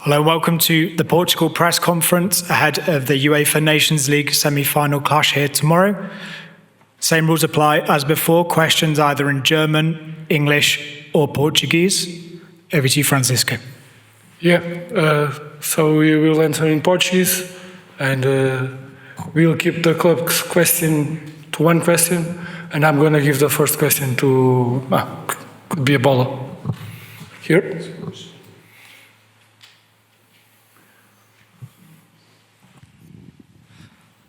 Hello and welcome to the Portugal press conference ahead of the UEFA Nations League semi-final clash here tomorrow. Same rules apply as before, questions either in German, English or Portuguese. Over to you, Francisco. So we will answer in Portuguese and we'll keep the club's question to one question, and I'm going to give the first question to, could be a bola. Here.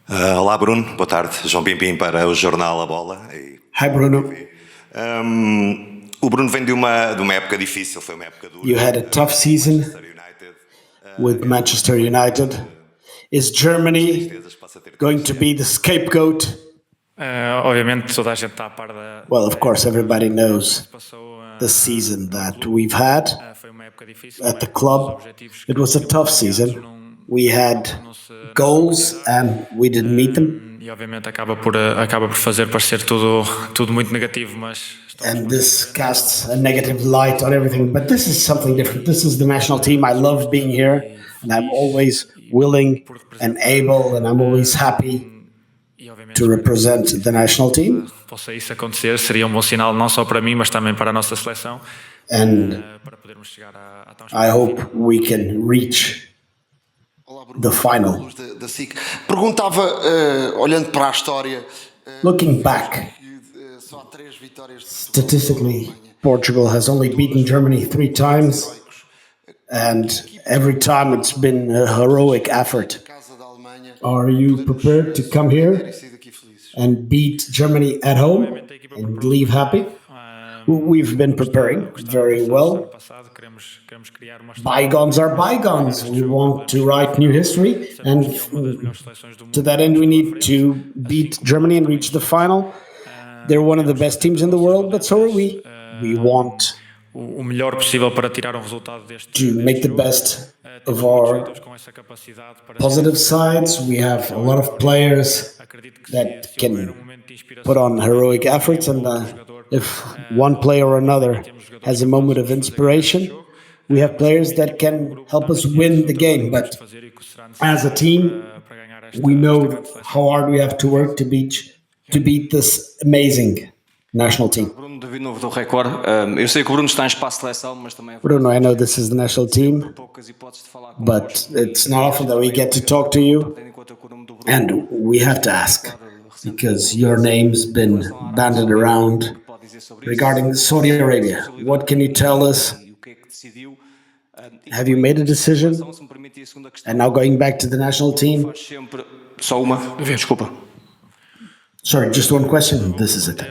Olá Bruno, boa tarde. João Pimpim para o jornal A Bola. Hi Bruno. O Bruno vem de uma época difícil, foi uma época dura. You had a tough season with Manchester United. Is Germany going to be the scapegoat? Obviamente toda a gente está a par da. Well, of course, everybody knows the season that we've had at the club. It was a tough season. We had goals and we didn't meet them. E obviamente acaba por fazer parecer tudo muito negativo, mas. And this casts a negative light on everything. But this is something different. This is the national team. I love being here, and I'm always willing and able, and I'm always happy to represent the national team. Possa isso acontecer, seria bom sinal não só para mim, mas também para a nossa seleção. And I hope we can reach the final. Perguntava, olhando para a história, looking back, statistically, Portugal has only beaten Germany 3 times, and every time it's been a heroic effort. Are you prepared to come here and beat Germany at home and leave happy? We've been preparing very well. Bygones are bygones. We want to write new history, and to that end we need to beat Germany and reach the final. They're one of the best teams in the world, but so are we. We want to make the best of our positive sides. We have a lot of players that can put on heroic efforts, and if one player or another has a moment of inspiration, we have players that can help us win the game. But as a team, we know how hard we have to work to beat this amazing national team. Bruno, I know this is the national team, but it's not often that we get to talk to you, and we have to ask, because your name's been bandied around regarding Saudi Arabia. What can you tell us? Have you made a decision? And now going back to the national team. Sorry, just one question. This is it.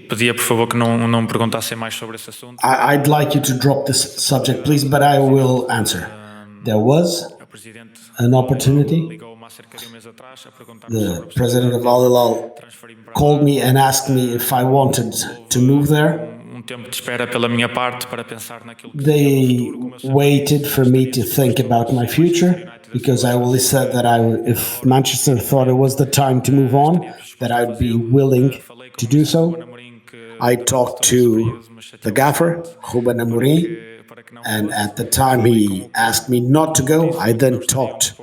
Pedia, por favor, que não perguntassem mais sobre esse assunto. I'd like you to drop this subject, please, but I will answer. There was an opportunity. The president of Al Hilal called me and asked me if I wanted to move there. They waited for me to think about my future, because I always said that if Manchester thought it was the time to move on, that I'd be willing to do so. I talked to the gaffer, Ruben Amorim, and at the time he asked me not to go. I then talked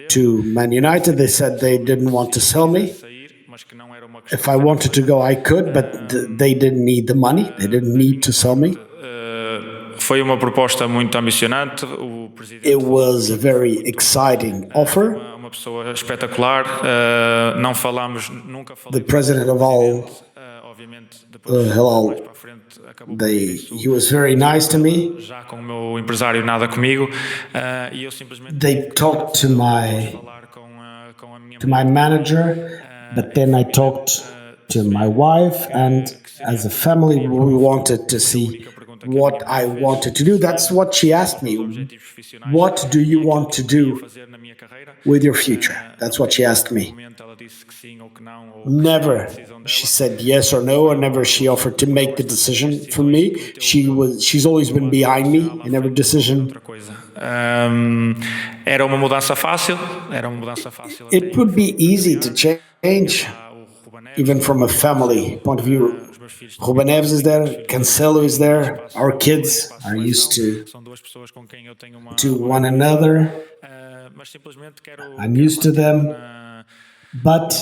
to Man United. They said they didn't want to sell me. If I wanted to go, I could, but they didn't need the money. They didn't need to sell me. Foi uma proposta muito ambicionante. It was a very exciting offer. Uma pessoa espetacular. Não falamos nunca. The president of Al Hilal, he was very nice to me. Já com o meu empresário nada comigo. E eu simplesmente. They talked to my manager, but then I talked to my wife, and as a family we wanted to see what I wanted to do. That's what she asked me. What do you want to do with your future? That's what she asked me. Never she said yes or no, or never she offered to make the decision for me. She's always been behind me in every decision. Era uma mudança fácil. It would be easy to change, even from a family point of view. Ruben Neves is there, Cancelo is there. Our kids are used to one another. I'm used to them, but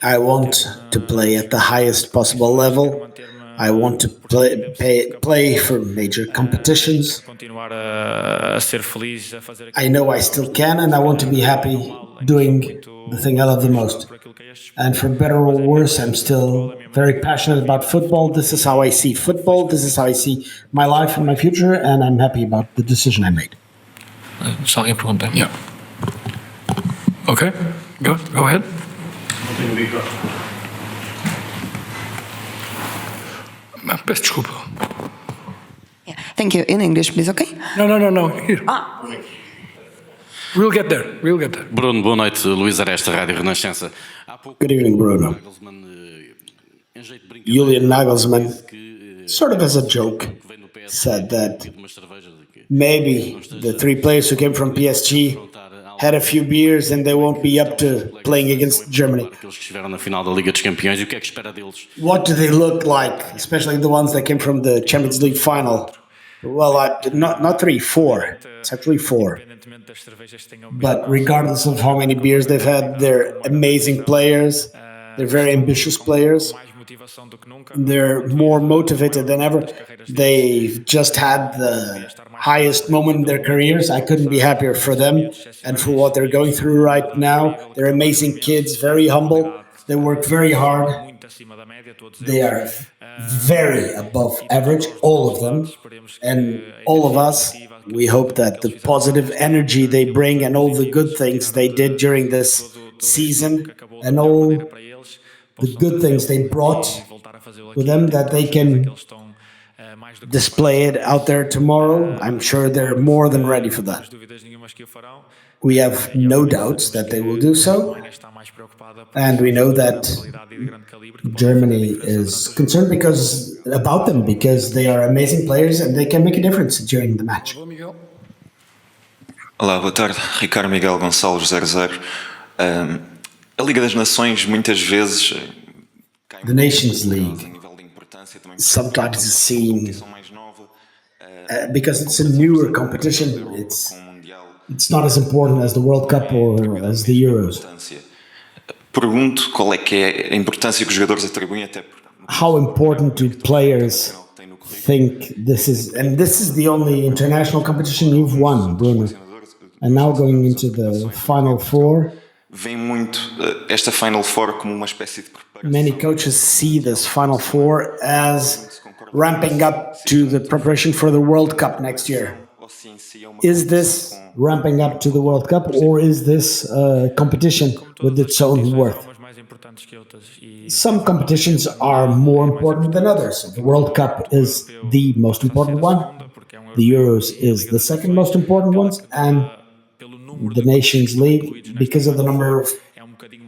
I want to play at the highest possible level. I want to play for major competitions. I know I still can, and I want to be happy doing the thing I love the most. And for better or worse, I'm still very passionate about football. This is how I see football. This is how I see my life and my future, and I'm happy about the decision I made. Só alguém pergunta? Yeah. Okay, go ahead. Peço desculpa. Yeah. Thank you. In English, please, okay? No. Here. We'll get there. Bruno, boa noite. Luís Aresta, Rádio Renascença. Good evening, Bruno. Julian Nagelsmann, sort of as a joke, said that maybe the three players who came from PSG had a few beers and they won't be up to playing against Germany. What do they look like, especially the ones that came from the Champions League final? Well, not 3, 4. It's actually 4. But regardless of how many beers they've had, they're amazing players. They're very ambitious players. They're more motivated than ever. They've just had the highest moment in their careers. I couldn't be happier for them and for what they're going through right now. They're amazing kids, very humble. They work very hard. They are very above average, all of them. And all of us, we hope that the positive energy they bring and all the good things they did during this season and all the good things they brought with them, that they can display it out there tomorrow. I'm sure they're more than ready for that. We have no doubts that they will do so. And we know that Germany is concerned about them because they are amazing players and they can make a difference during the match. Olá, boa tarde. Ricardo Miguel Gonçalves 00. A Liga das Nações muitas vezes The Nations League sometimes is seen because it's a newer competition. It's not as important as the World Cup or as the Euros. Pergunto qual é que é a importância que os jogadores atribuem até porque how important do players think this is? And this is the only international competition you've won, Bruno. And now going into the Final Four. Vem muito esta Final Four como uma espécie de preparação. Many coaches see this Final Four as ramping up to the preparation for the World Cup next year. Is this ramping up to the World Cup, or is this competition with its own worth? Some competitions are more important than others. The World Cup is the most important one. The Euros is the second most important one, and the Nations League, because of the number of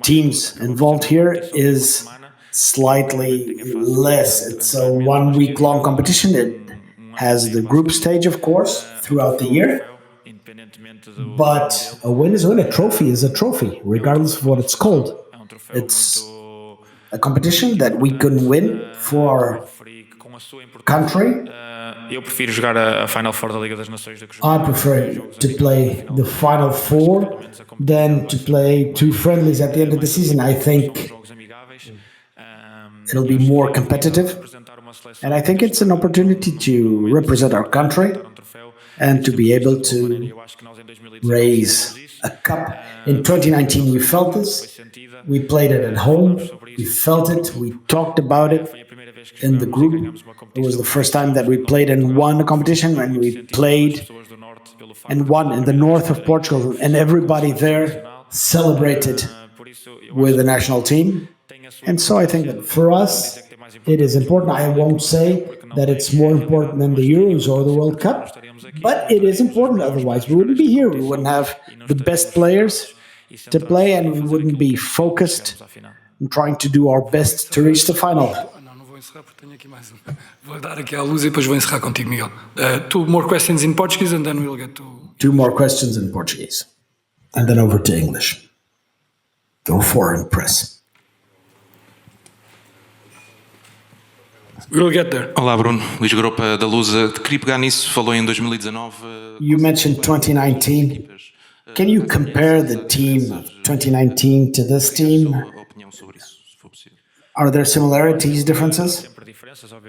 teams involved here, is slightly less. It's a 1 week long competition. It has the group stage, of course, throughout the year. But a win is a win. A trophy is a trophy, regardless of what it's called. It's a competition that we can win for our country. Eu prefiro jogar a Final Four da Liga das Nações do que I prefer to play the Final Four than to play 2 friendlies at the end of the season. I think it'll be more competitive, and I think it's an opportunity to represent our country and to be able to raise a cup. In 2019 we felt this. We played it at home. We felt it. We talked about it in the group. It was the first time that we played and won a competition, and we played and won in the north of Portugal, and everybody there celebrated with the national team. And so I think that for us, it is important. I won't say that it's more important than the Euros or the World Cup, but it is important. Otherwise, we wouldn't be here. We wouldn't have the best players to play, and we wouldn't be focused on trying to do our best to reach the final. Vou dar aqui à luz e depois vou encerrar contigo, Miguel. 2 more questions in Portuguese and then we'll get to... 2 more questions in Portuguese, and then over to English. Or foreign press. We'll get there. Olá, Bruno. Luís Gropa da Lusa. Queria pegar nisso, falou em 2019. You mentioned 2019. Can you compare the team of 2019 to this team? Are there similarities, differences?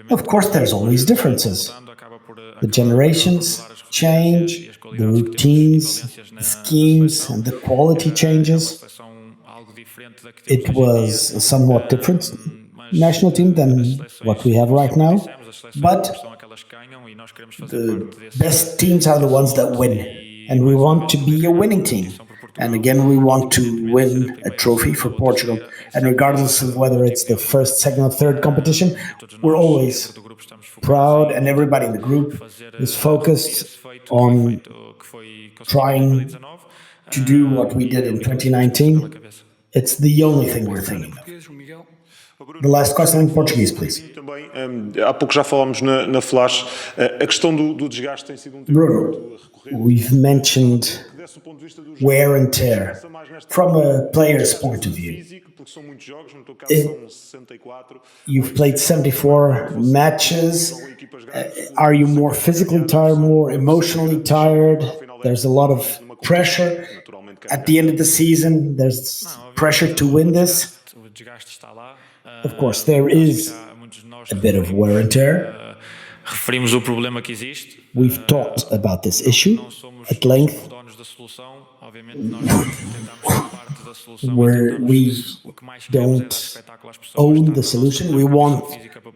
Of course, there's always differences. The generations change, the routines, the schemes, and the quality changes. It was a somewhat different national team than what we have right now, but the best teams are the ones that win, and we want to be a winning team. And again, we want to win a trophy for Portugal. And regardless of whether it's the first, second, or third competition, we're always proud, and everybody in the group is focused on trying to do what we did in 2019. It's the only thing we're thinking of. The last question in Portuguese, please. Também, há pouco já falámos na Flash, a questão do desgaste tem sido Bruno, we've mentioned wear and tear from a player's point of view. You've played 74 matches. Are you more physically tired, more emotionally tired? There's a lot of pressure at the end of the season. There's pressure to win this. Of course, there is a bit of wear and tear. We've talked about this issue at length, where we don't own the solution. We want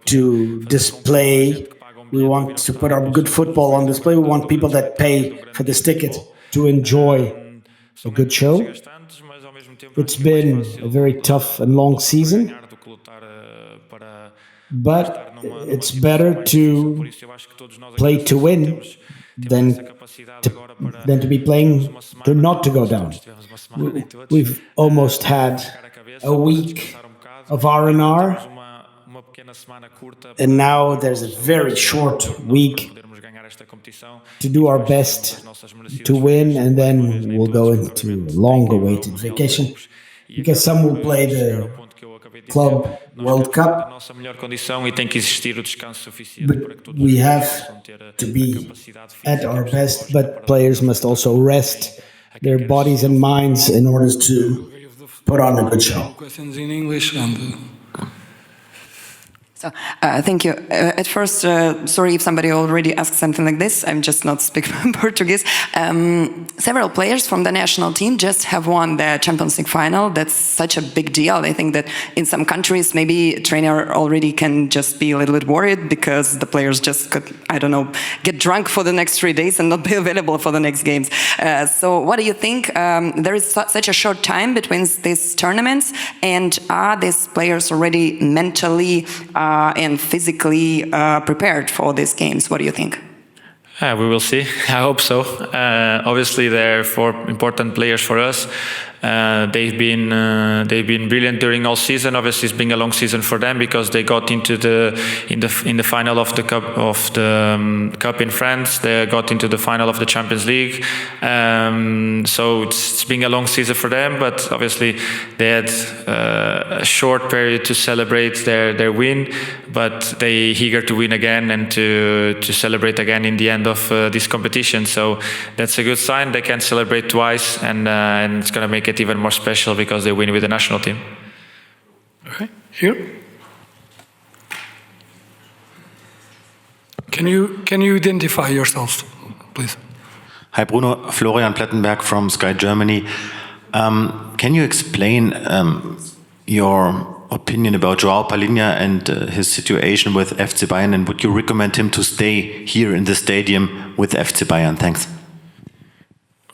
to display, we want to put our good football on display. We want people that pay for this ticket to enjoy a good show. It's been a very tough and long season, but it's better to play to win than to be playing to not to go down. We've almost had a week of R&R, and now there's a very short week to do our best to win, and then we'll go into a long-awaited vacation, because some will play the Club World Cup, but we have to be at our best, but players must also rest their bodies and minds in order to put on a good show. Questions in English and... So, thank you. At first, sorry if somebody already asked something like this. I'm just not speaking Portuguese. Several players from the national team just have won the Champions League final. That's such a big deal. I think that in some countries, maybe a trainer already can just be a little bit worried because the players just could, I don't know, get drunk for the next 3 days and not be available for the next games. So what do you think? There is such a short time between these tournaments, and are these players already mentally and physically prepared for these games? What do you think? We will see. I hope so. Obviously, they're 4 important players for us. They've been brilliant during all season. Obviously, it's been a long season for them because they got into in the final of the cup in France. They got into the final of the Champions League. So it's been a long season for them. But obviously, they had a short period to celebrate their win. But they eager to win again and to celebrate again in the end of this competition. So that's a good sign. They can celebrate twice, and it's going to make it even more special because they win with the national team. Okay, here. Can you identify yourselves, please? Hi, Bruno. Florian Plettenberg from Sky Germany. Can you explain your opinion about Joao Palhinha and his situation with FC Bayern, and would you recommend him to stay here in the stadium with FC Bayern? Thanks.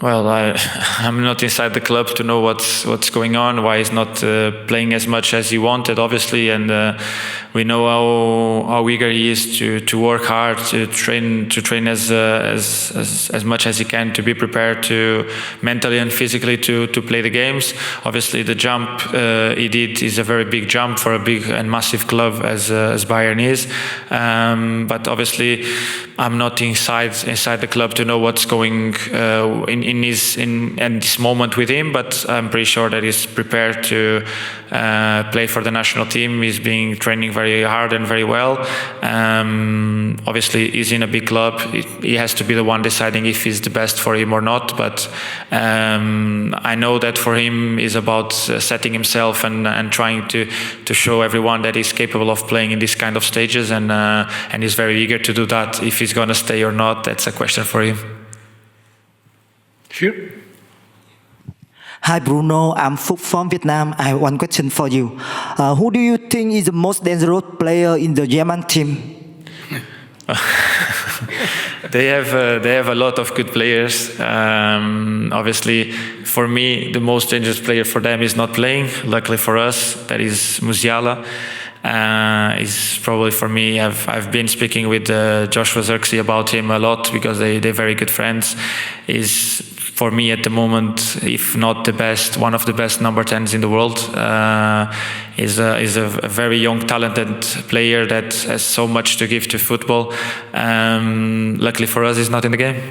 Well, I'm not inside the club to know what's going on, why he's not playing as much as he wanted, obviously, and we know how eager he is to work hard, to train as much as he can to be prepared to mentally and physically to play the games. Obviously, the jump he did is a very big jump for a big and massive club as Bayern is, but obviously I'm not inside the club to know what's going in in this moment with him, but I'm pretty sure that he's prepared to play for the national team. He's been training very hard and very well. Obviously, he's in a big club. He has to be the one deciding if he's the best for him or not. But I know that for him, it's about setting himself and trying to show everyone that he's capable of playing in this kind of stages, and he's very eager to do that. If he's going to stay or not, that's a question for him. Here. Hi Bruno, I'm Phúc from Vietnam. I have one question for you. Who do you think is the most dangerous player in the German team? They have a lot of good players. Obviously, for me, the most dangerous player for them is not playing. Luckily for us, that is Musiala. Is probably for me. I've been speaking with Joshua Zirkzee about him a lot because they're very good friends. Is for me at the moment, if not the best, one of the best number 10s in the world. Is a very young, talented player that has so much to give to football. Luckily for us, he's not in the game.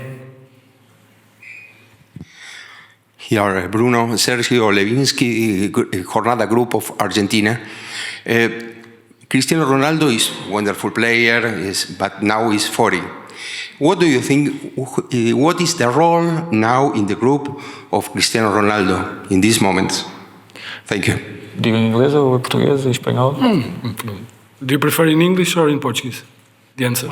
Here, Bruno, Sergio Levinsky, Jornada Group of Argentina. Cristiano Ronaldo is a wonderful player, but now he's 40. What do you think, what is the role now in the group of Cristiano Ronaldo in this moment? Thank you. Digo em inglês ou em português, em espanhol? Do you prefer in English or in Portuguese? The answer.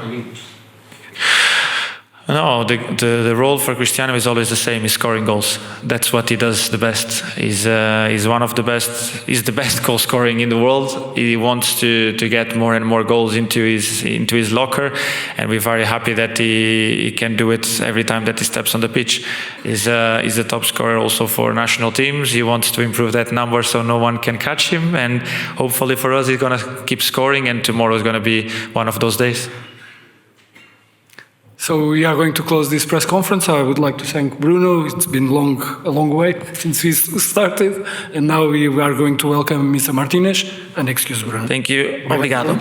No, the role for Cristiano is always the same. He's scoring goals. That's what he does the best. He's one of the best. He's the best goal scoring in the world. He wants to get more and more goals into his locker, and we're very happy that he can do it every time that he steps on the pitch. He's a top scorer also for national teams. He wants to improve that number so no one can catch him, and hopefully for us he's gonna keep scoring, and tomorrow is gonna be one of those days. So we are going to close this press conference. I would like to thank Bruno. It's been a long wait since we started, and now we are going to welcome Mr. Martinez and excuse Bruno. Thank you. Obrigado.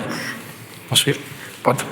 Posso ir? Pode.